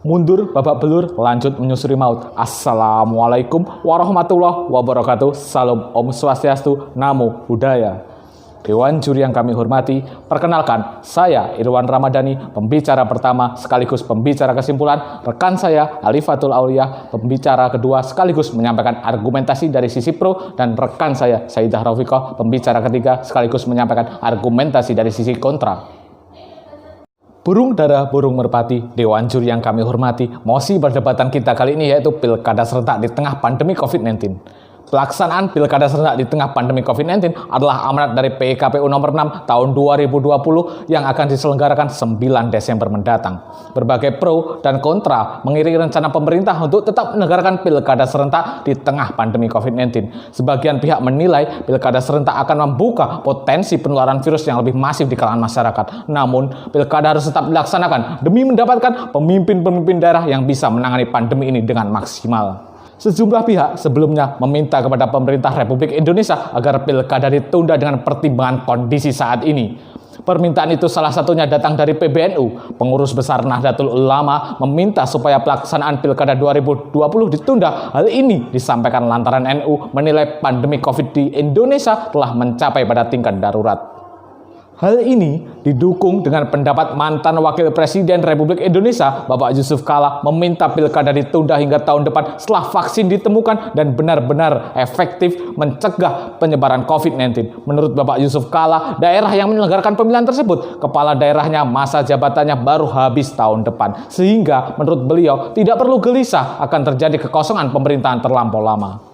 Mundur babak belur, lanjut menyusuri maut. Assalamualaikum warahmatullahi wabarakatuh. Salam Om Swastiastu, Namo Buddhaya. Dewan juri yang kami hormati, perkenalkan, saya Irwan Ramadhani, pembicara pertama sekaligus pembicara kesimpulan. Rekan saya Alifatul Aulia, pembicara kedua sekaligus menyampaikan argumentasi dari sisi pro. Dan rekan saya Saidah Raufiqah, pembicara ketiga sekaligus menyampaikan argumentasi dari sisi kontra. Burung dara, burung merpati, dewan juri yang kami hormati, mosi perdebatan kita kali ini yaitu pilkada serentak di tengah pandemi COVID-19. Pelaksanaan pilkada serentak di tengah pandemi COVID-19 adalah amanat dari PKPU nomor 6 tahun 2020 yang akan diselenggarakan 9 Desember mendatang. Berbagai pro dan kontra mengiringi rencana pemerintah untuk tetap menyelenggarakan pilkada serentak di tengah pandemi COVID-19. Sebagian pihak menilai pilkada serentak akan membuka potensi penularan virus yang lebih masif di kalangan masyarakat. Namun, pilkada harus tetap dilaksanakan demi mendapatkan pemimpin-pemimpin daerah yang bisa menangani pandemi ini dengan maksimal. Sejumlah pihak sebelumnya meminta kepada pemerintah Republik Indonesia agar pilkada ditunda dengan pertimbangan kondisi saat ini. Permintaan itu salah satunya datang dari PBNU. Pengurus Besar Nahdlatul Ulama meminta supaya pelaksanaan pilkada 2020 ditunda. Hal ini disampaikan lantaran NU menilai pandemi COVID di Indonesia telah mencapai pada tingkat darurat. Hal ini didukung dengan pendapat mantan Wakil Presiden Republik Indonesia, Bapak Yusuf Kala, meminta pilkada ditunda hingga tahun depan setelah vaksin ditemukan dan benar-benar efektif mencegah penyebaran COVID-19. Menurut Bapak Yusuf Kala, daerah yang menyelenggarakan pemilihan tersebut, kepala daerahnya masa jabatannya baru habis tahun depan. Sehingga menurut beliau tidak perlu gelisah akan terjadi kekosongan pemerintahan terlampau lama.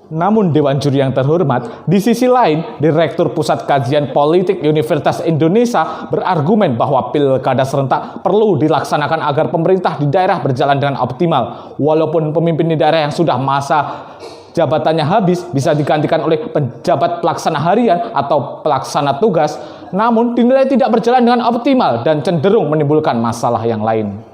Namun Dewan Juri yang terhormat, di sisi lain, Direktur Pusat Kajian Politik Universitas Indonesia berargumen bahwa pilkada serentak perlu dilaksanakan agar pemerintah di daerah berjalan dengan optimal. Walaupun pemimpin di daerah yang sudah masa jabatannya habis bisa digantikan oleh penjabat pelaksana harian atau pelaksana tugas, namun dinilai tidak berjalan dengan optimal dan cenderung menimbulkan masalah yang lain.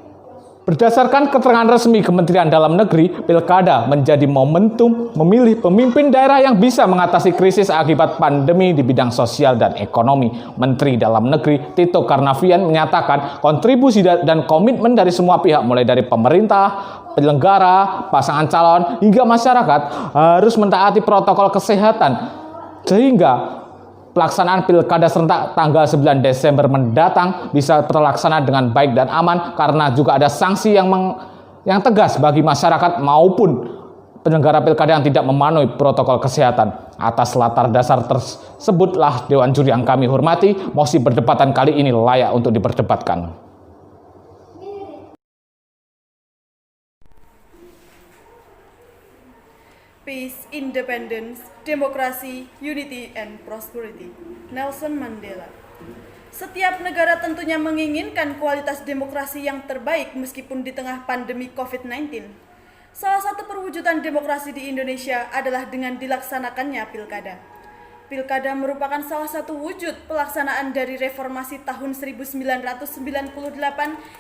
Berdasarkan keterangan resmi Kementerian Dalam Negeri, pilkada menjadi momentum memilih pemimpin daerah yang bisa mengatasi krisis akibat pandemi di bidang sosial dan ekonomi. Menteri Dalam Negeri Tito Karnavian menyatakan kontribusi dan komitmen dari semua pihak mulai dari pemerintah, penyelenggara, pasangan calon, hingga masyarakat harus mentaati protokol kesehatan sehingga pelaksanaan pilkada serentak tanggal 9 Desember mendatang bisa terlaksana dengan baik dan aman karena juga ada sanksi yang tegas bagi masyarakat maupun penyelenggara pilkada yang tidak memenuhi protokol kesehatan. Atas latar dasar tersebutlah Dewan Juri yang kami hormati, mosi perdebatan kali ini layak untuk diperdebatkan. Peace, independence, democracy, unity, and prosperity. Nelson Mandela. Setiap negara tentunya menginginkan kualitas demokrasi yang terbaik meskipun di tengah pandemi COVID-19. Salah satu perwujudan demokrasi di Indonesia adalah dengan dilaksanakannya pilkada. Pilkada merupakan salah satu wujud pelaksanaan dari reformasi tahun 1998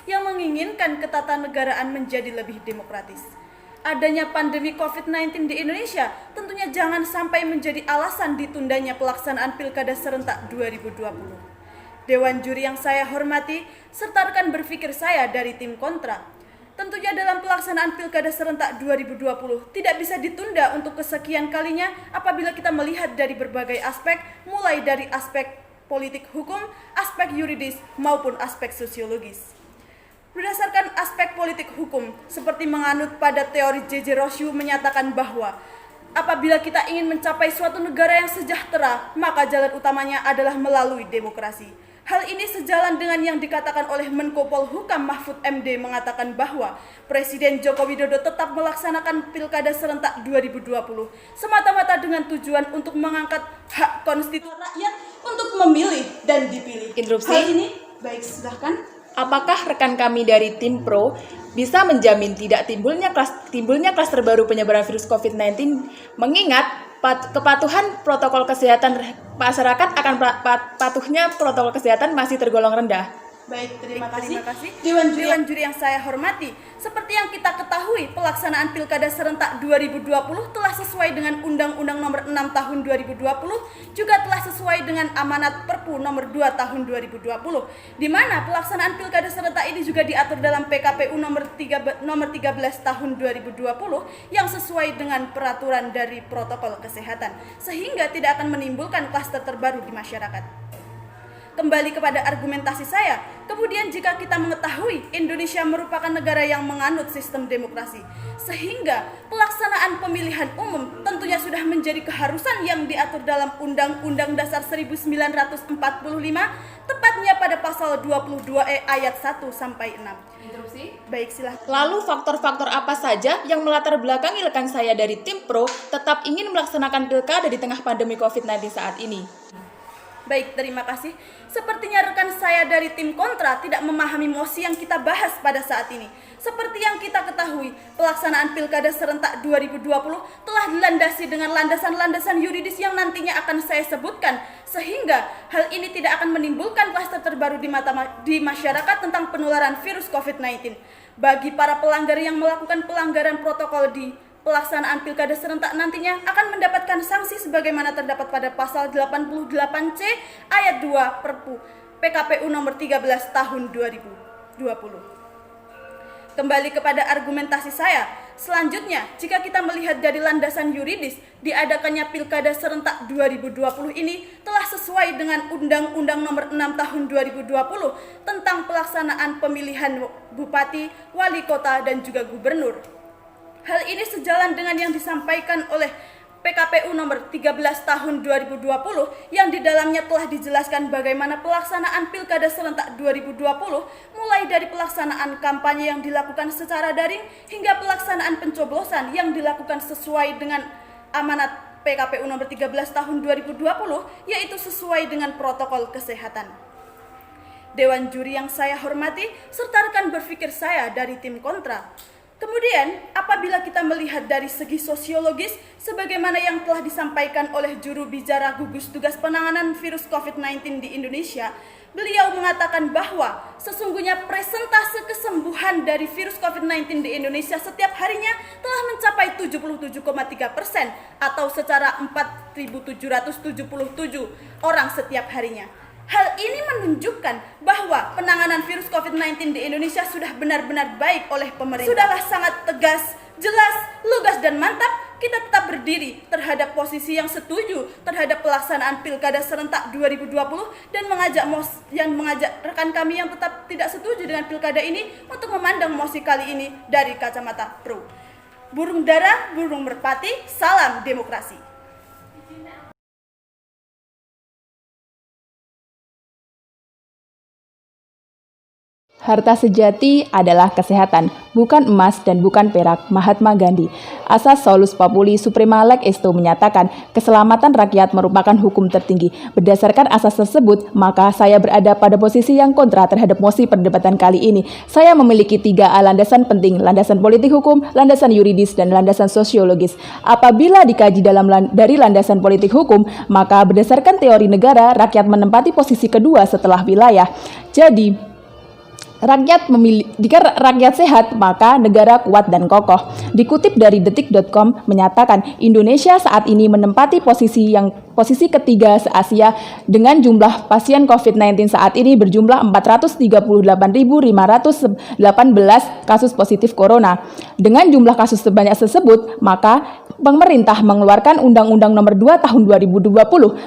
yang menginginkan ketatanegaraan menjadi lebih demokratis. Adanya pandemi COVID-19 di Indonesia tentunya jangan sampai menjadi alasan ditundanya pelaksanaan pilkada serentak 2020. Dewan juri yang saya hormati, serta rekan berpikir saya dari tim kontra, tentunya dalam pelaksanaan pilkada serentak 2020 tidak bisa ditunda untuk kesekian kalinya apabila kita melihat dari berbagai aspek, mulai dari aspek politik hukum, aspek yuridis, maupun aspek sosiologis. Berdasarkan aspek politik hukum, seperti menganut pada teori J.J. Rosyu menyatakan bahwa apabila kita ingin mencapai suatu negara yang sejahtera, maka jalan utamanya adalah melalui demokrasi. Hal ini sejalan dengan yang dikatakan oleh Menko Polhukam Mahfud MD mengatakan bahwa Presiden Joko Widodo tetap melaksanakan pilkada serentak 2020 semata-mata dengan tujuan untuk mengangkat hak konstitusi rakyat untuk memilih dan dipilih. Interupsi. Hal ini, baik silahkan. Apakah rekan kami dari tim pro bisa menjamin tidak timbulnya klaster baru penyebaran virus COVID-19 mengingat kepatuhan protokol kesehatan masyarakat akan patuhnya protokol kesehatan masih tergolong rendah? Baik, terima Terima kasih. kasih. Dewan Juri yang saya hormati, seperti yang kita ketahui, pelaksanaan Pilkada serentak 2020 telah sesuai dengan Undang-Undang Nomor 6 Tahun 2020, juga telah sesuai dengan amanat Perpu Nomor 2 Tahun 2020, di mana pelaksanaan Pilkada serentak ini juga diatur dalam PKPU Nomor 13 Tahun 2020 yang sesuai dengan peraturan dari protokol kesehatan, sehingga tidak akan menimbulkan klaster terbaru di masyarakat. Kembali kepada argumentasi saya, kemudian jika kita mengetahui Indonesia merupakan negara yang menganut sistem demokrasi, sehingga pelaksanaan pemilihan umum tentunya sudah menjadi keharusan yang diatur dalam Undang-Undang Dasar 1945, tepatnya pada pasal 22E ayat 1 sampai 6. Interupsi. Baik, silahkan. Lalu faktor-faktor apa saja yang melatar belakangi rekan saya dari tim Pro tetap ingin melaksanakan pilkada di tengah pandemi COVID-19 saat ini? Baik, terima kasih. Sepertinya rekan saya dari tim kontra tidak memahami mosi yang kita bahas pada saat ini. Seperti yang kita ketahui, pelaksanaan Pilkada serentak 2020 telah dilandasi dengan landasan-landasan yuridis yang nantinya akan saya sebutkan, sehingga hal ini tidak akan menimbulkan klaster terbaru di masyarakat tentang penularan virus COVID-19. Bagi para pelanggar yang melakukan pelanggaran protokol di pelaksanaan Pilkada serentak nantinya akan mendapatkan sanksi sebagaimana terdapat pada pasal 88C ayat 2 Perpu PKPU nomor 13 tahun 2020. Kembali kepada argumentasi saya, selanjutnya jika kita melihat dari landasan yuridis, diadakannya Pilkada serentak 2020 ini telah sesuai dengan Undang-Undang Nomor 6 Tahun 2020 tentang pelaksanaan pemilihan bupati, wali kota dan juga gubernur. Hal ini sejalan dengan yang disampaikan oleh PKPU nomor 13 tahun 2020 yang di dalamnya telah dijelaskan bagaimana pelaksanaan Pilkada serentak 2020 mulai dari pelaksanaan kampanye yang dilakukan secara daring hingga pelaksanaan pencoblosan yang dilakukan sesuai dengan amanat PKPU nomor 13 tahun 2020 yaitu sesuai dengan protokol kesehatan. Dewan juri yang saya hormati serta rekan berpikir saya dari tim kontra. Kemudian, apabila kita melihat dari segi sosiologis, sebagaimana yang telah disampaikan oleh juru bicara gugus tugas penanganan virus COVID-19 di Indonesia, beliau mengatakan bahwa sesungguhnya presentase kesembuhan dari virus COVID-19 di Indonesia setiap harinya telah mencapai 77,3% atau secara 4.777 orang setiap harinya. Hal ini menunjukkan bahwa penanganan virus COVID-19 di Indonesia sudah benar-benar baik oleh pemerintah. Sudahlah sangat tegas, jelas, lugas dan mantap kita tetap berdiri terhadap posisi yang setuju terhadap pelaksanaan Pilkada serentak 2020 dan mengajak rekan kami yang tetap tidak setuju dengan Pilkada ini untuk memandang mosi kali ini dari kacamata pro. Burung dara, burung merpati, salam demokrasi. Harta sejati adalah kesehatan, bukan emas dan bukan perak. Mahatma Gandhi. Asas solus populi suprema lex esto menyatakan keselamatan rakyat merupakan hukum tertinggi. Berdasarkan asas tersebut, maka saya berada pada posisi yang kontra terhadap mosi perdebatan kali ini. Saya memiliki 3 landasan penting, landasan politik hukum, landasan yuridis, dan landasan sosiologis. Apabila dikaji dari landasan politik hukum, maka berdasarkan teori negara, rakyat menempati posisi kedua setelah wilayah. Jadi, jika rakyat sehat, maka negara kuat dan kokoh. Dikutip dari detik.com menyatakan Indonesia saat ini menempati posisi ketiga se-Asia dengan jumlah pasien COVID-19 saat ini berjumlah 438.518 kasus positif corona. Dengan jumlah kasus sebanyak tersebut, maka pemerintah mengeluarkan Undang-Undang Nomor 2 Tahun 2020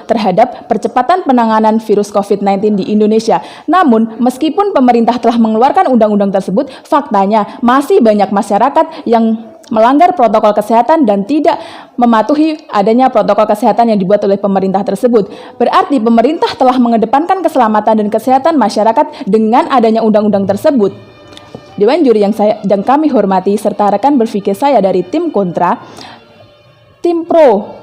terhadap percepatan penanganan virus COVID-19 di Indonesia. Namun, meskipun pemerintah telah mengeluarkan undang-undang tersebut, faktanya masih banyak masyarakat yang melanggar protokol kesehatan dan tidak mematuhi adanya protokol kesehatan yang dibuat oleh pemerintah tersebut. Berarti pemerintah telah mengedepankan keselamatan dan kesehatan masyarakat dengan adanya undang-undang tersebut. Dewan juri yang kami hormati serta rekan berpikir saya dari tim kontra, tim pro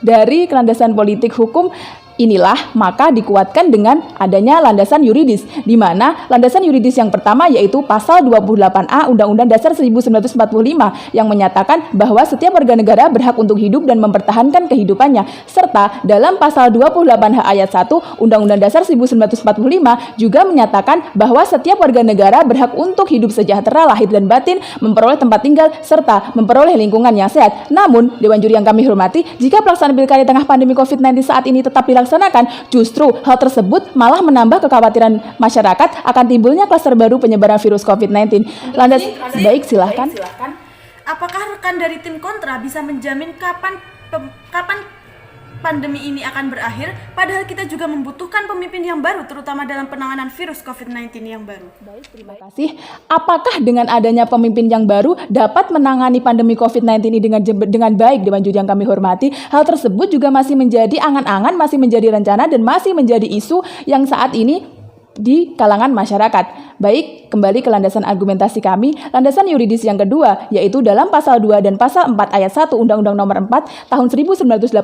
dari landasan politik hukum Inilah maka dikuatkan dengan adanya landasan yuridis, di mana landasan yuridis yang pertama yaitu pasal 28A Undang-Undang Dasar 1945 yang menyatakan bahwa setiap warga negara berhak untuk hidup dan mempertahankan kehidupannya, serta dalam pasal 28H ayat 1 Undang-Undang Dasar 1945 juga menyatakan bahwa setiap warga negara berhak untuk hidup sejahtera lahir dan batin, memperoleh tempat tinggal, serta memperoleh lingkungan yang sehat. Namun, Dewan Juri yang kami hormati, jika pelaksanaan pilkada di tengah pandemi COVID-19 saat ini tetap dilaksanakan, justru hal tersebut malah menambah kekhawatiran masyarakat akan timbulnya klaster baru penyebaran virus COVID-19. Lantas, baik silahkan. Apakah rekan dari tim kontra bisa menjamin kapan pandemi ini akan berakhir? Padahal kita juga membutuhkan pemimpin yang baru, terutama dalam penanganan virus COVID-19 yang baru. Baik, terima kasih. Apakah dengan adanya pemimpin yang baru dapat menangani pandemi COVID-19 ini dengan baik, Dewan Juri yang kami hormati? Hal tersebut juga masih menjadi angan-angan, masih menjadi rencana, dan masih menjadi isu yang saat ini di kalangan masyarakat. Baik, kembali ke landasan argumentasi kami. Landasan yuridis yang kedua, yaitu dalam pasal 2 dan pasal 4 ayat 1 Undang-Undang Nomor 4 Tahun 1984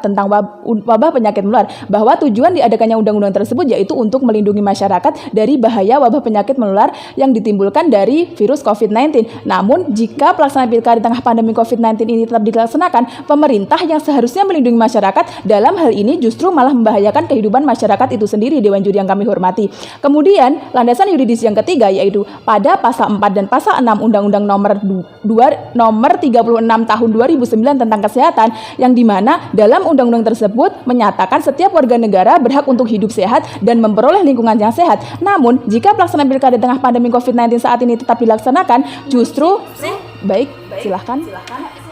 tentang wabah penyakit menular, bahwa tujuan diadakannya undang-undang tersebut yaitu untuk melindungi masyarakat dari bahaya wabah penyakit menular yang ditimbulkan dari virus COVID-19. Namun, jika pelaksanaan pilkada di tengah pandemi COVID-19 ini tetap dilaksanakan, pemerintah yang seharusnya melindungi masyarakat dalam hal ini justru malah membahayakan kehidupan masyarakat itu sendiri, Dewan Juri yang kami hormati. Kemudian, landasan yuridis yang ketiga yaitu pada pasal 4 dan pasal 6 Undang-Undang Nomor 36 Tahun 2009 tentang kesehatan, yang dimana dalam undang-undang tersebut menyatakan setiap warga negara berhak untuk hidup sehat dan memperoleh lingkungan yang sehat. Namun, jika pelaksanaan pilkada di tengah pandemi COVID-19 saat ini tetap dilaksanakan, justru baik, silahkan.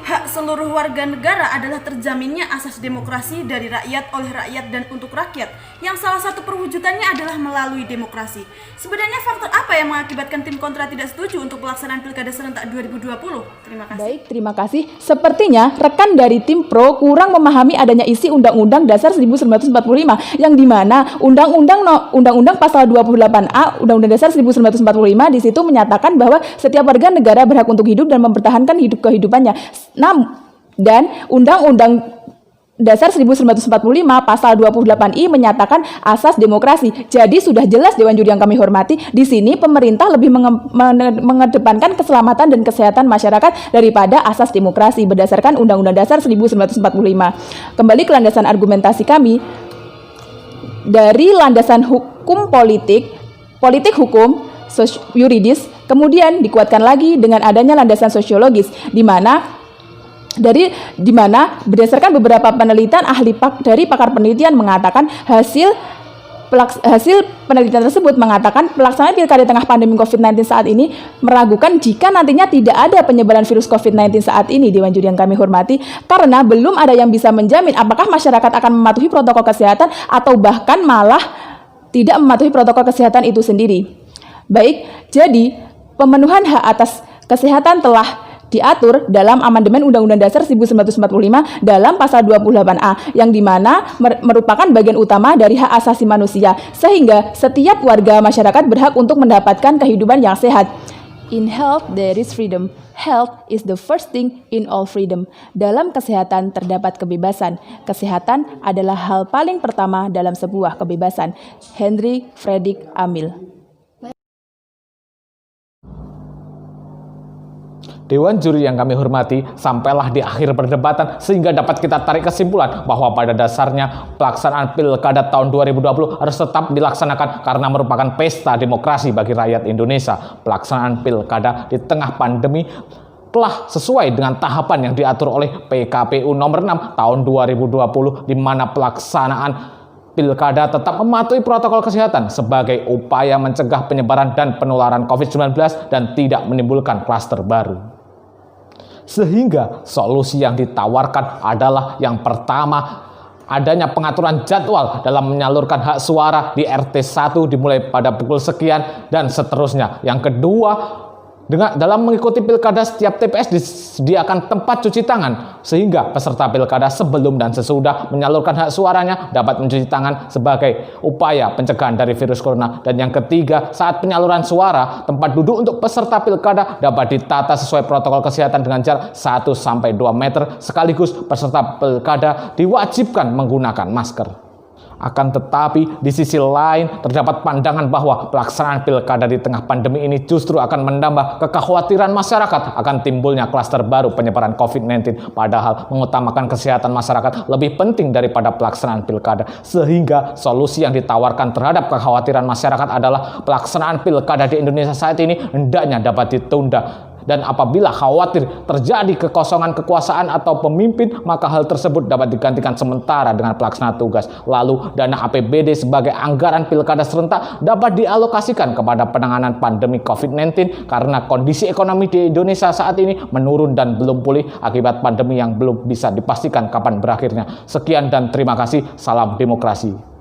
Hak seluruh warga negara adalah terjaminnya asas demokrasi dari rakyat, oleh rakyat, dan untuk rakyat, yang salah satu perwujudannya adalah melalui demokrasi. Sebenarnya faktor apa yang mengakibatkan tim kontra tidak setuju untuk pelaksanaan pilkada serentak 2020? Terima kasih. Baik, terima kasih. Sepertinya rekan dari tim pro kurang memahami adanya isi Undang-Undang Dasar 1945 yang dimana Undang-Undang pasal 28A Undang-Undang Dasar 1945 di situ menyatakan bahwa setiap warga negara berhak untuk hidup dan mempertahankan kehidupannya. Dan Undang-Undang Dasar 1945 pasal 28I menyatakan asas demokrasi. Jadi sudah jelas, Dewan Juri yang kami hormati, di sini pemerintah lebih mengedepankan keselamatan dan kesehatan masyarakat daripada asas demokrasi berdasarkan Undang-Undang Dasar 1945. Kembali ke landasan argumentasi kami, dari landasan hukum politik hukum, yuridis, kemudian dikuatkan lagi dengan adanya landasan sosiologis, di mana berdasarkan beberapa penelitian dari pakar penelitian mengatakan hasil penelitian tersebut mengatakan pelaksanaan pilkada di tengah pandemi COVID-19 saat ini meragukan jika nantinya tidak ada penyebaran virus COVID-19 saat ini, Dewan Juri yang kami hormati, karena belum ada yang bisa menjamin apakah masyarakat akan mematuhi protokol kesehatan atau bahkan malah tidak mematuhi protokol kesehatan itu sendiri. Baik, jadi pemenuhan hak atas kesehatan telah diatur dalam amandemen Undang-Undang Dasar 1945 dalam pasal 28A, yang dimana merupakan bagian utama dari hak asasi manusia, sehingga setiap warga masyarakat berhak untuk mendapatkan kehidupan yang sehat. In health there is freedom. Health is the first thing in all freedom. Dalam kesehatan terdapat kebebasan. Kesehatan adalah hal paling pertama dalam sebuah kebebasan. Hendrik Fredrik Amil. Dewan Juri yang kami hormati, sampailah di akhir perdebatan sehingga dapat kita tarik kesimpulan bahwa pada dasarnya pelaksanaan pilkada tahun 2020 harus tetap dilaksanakan karena merupakan pesta demokrasi bagi rakyat Indonesia. Pelaksanaan pilkada di tengah pandemi telah sesuai dengan tahapan yang diatur oleh PKPU nomor 6 tahun 2020, di mana pelaksanaan pilkada tetap mematuhi protokol kesehatan sebagai upaya mencegah penyebaran dan penularan COVID-19 dan tidak menimbulkan klaster baru. Sehingga solusi yang ditawarkan adalah yang pertama, adanya pengaturan jadwal dalam menyalurkan hak suara di RT 1 dimulai pada pukul sekian dan seterusnya. Yang kedua, dalam mengikuti pilkada setiap TPS disediakan tempat cuci tangan sehingga peserta pilkada sebelum dan sesudah menyalurkan hak suaranya dapat mencuci tangan sebagai upaya pencegahan dari virus corona. Dan yang ketiga, saat penyaluran suara, tempat duduk untuk peserta pilkada dapat ditata sesuai protokol kesehatan dengan jarak 1-2 meter, sekaligus peserta pilkada diwajibkan menggunakan masker. Akan tetapi, di sisi lain, terdapat pandangan bahwa pelaksanaan pilkada di tengah pandemi ini justru akan menambah kekhawatiran masyarakat akan timbulnya klaster baru penyebaran COVID-19, padahal mengutamakan kesehatan masyarakat lebih penting daripada pelaksanaan pilkada. Sehingga solusi yang ditawarkan terhadap kekhawatiran masyarakat adalah pelaksanaan pilkada di Indonesia saat ini hendaknya dapat ditunda. Dan apabila khawatir terjadi kekosongan kekuasaan atau pemimpin, maka hal tersebut dapat digantikan sementara dengan pelaksana tugas. Lalu dana APBD sebagai anggaran pilkada serentak dapat dialokasikan kepada penanganan pandemi COVID-19 karena kondisi ekonomi di Indonesia saat ini menurun dan belum pulih akibat pandemi yang belum bisa dipastikan kapan berakhirnya. Sekian dan terima kasih. Salam demokrasi.